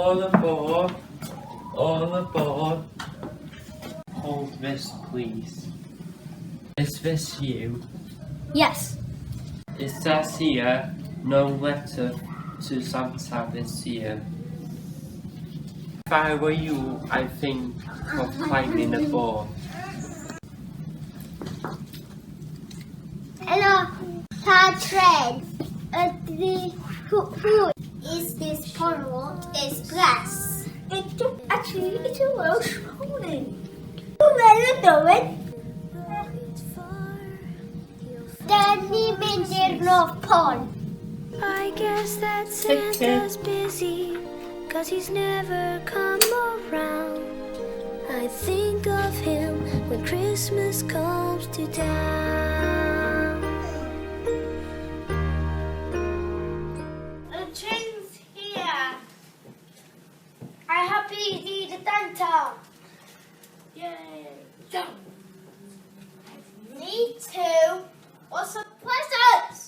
All aboard. All aboard. Hold this, please. Is this you? Yes. It says here, no letter to Santa this year. If I were you, I'd think of climbing aboard. Hello, Tren. Who is this Polo Express? It's a Welsh pony. Where are you doing? Danny Minder Love Pond. I guess that Santa's busy, 'cause he's never come around. I think of him when Christmas comes to town. The train's here. I happy see the Santa. Yay! Jump. Me too. What's the presents?